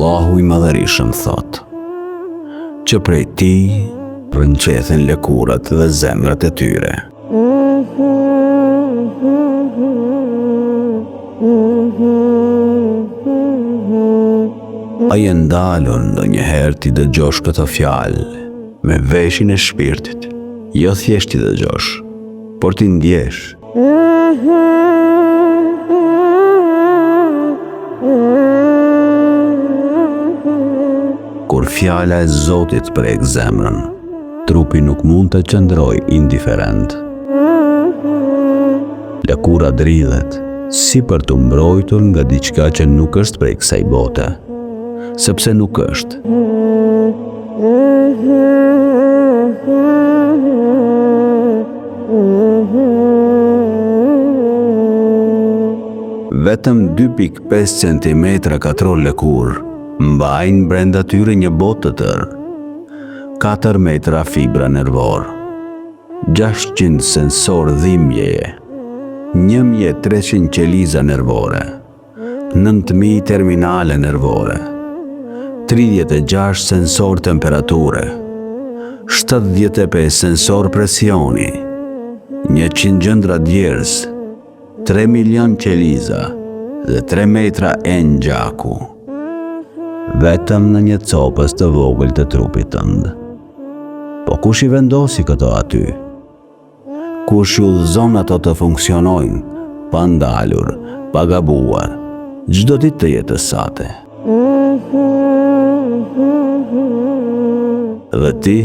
Allahu i Madhërisëm thot, që prej ti rënqethin lëkurat dhe zemrat e tyre. A je ndalur ndonjëherë ti dëgjosh këtë fjalë me veshin e shpirtit, jo thjesht ti dëgjosh, por ti ndjesh. Kur fjala e Zotit prek zemrën, trupi nuk mund të qëndrojë indiferent. Lëkura dridhet, si për të mbrojtur nga diçka që nuk është prej kësaj bote, sepse nuk është. Vetëm 2.5 cm katror lëkur mbajnë brenda tyre një botë të tërë, 4 metra fibra nervor, 600 sensor dhimbjeje, 1300 qeliza nervore, 9000 terminale nervore, 36 sensor temperature, 75 sensor presioni, 100 gjëndra djerës, 3 milion qeliza dhe 3 metra gjaku, vetëm në një copës të vogël të trupit tënd. Po kush i vendosi këto aty? Kush i udhëzon ato të funksionojnë, pa ndalur, pa gabuar, çdo ditë të jetës sate? Dhe ti,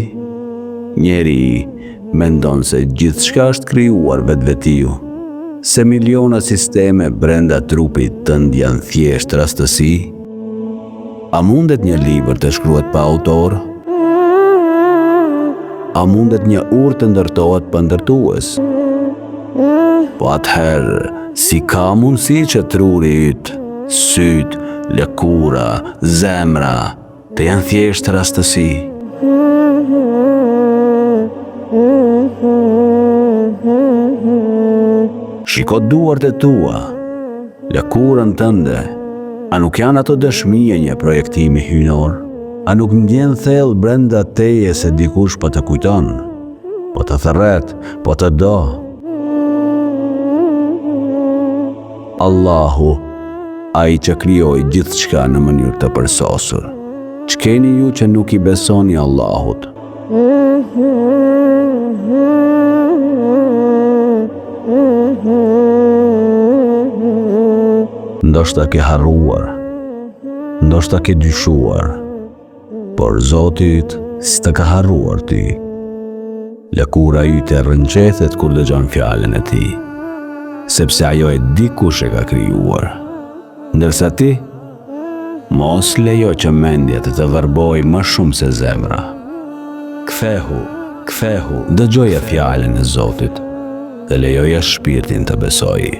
njeri, mendon se gjithçka është krijuar vetvetiu, se miliona sisteme brenda trupit tënd janë thjesht rastësi? A mundet një libër të shkruhet pa autor? A mundet një urë të ndërtohet pa ndërtues? Po atëherë, si ka mundësi që truri yt, syt, lëkura, zemra, të janë thjesht rastësi? Shiko duart e tua, lëkurën tënde, a nuk janë ato dëshmi e një projektimi hyjnor? A nuk ndjen thellë brenda teje se dikush po të kujton, po të thërret, po të do? Allahu, ai që krijoi gjithçka në mënyrë të përsosur. Ç'keni ju që nuk i besoni Allahut? Ndoshta ke harruar, ndoshta ke dyshuar, por Zotit s'të ka harruar ti. Lëkura yte rënqethet kur dëgjon fjalën e tij, sepse ajo e di kush e ka krijuar. Ndërsa ti, mos lejo që mendja të vërbojë më shumë se zemra. Kthehu, dëgjoje fjalën e Zotit dhe lejoje shpirtin të besojë.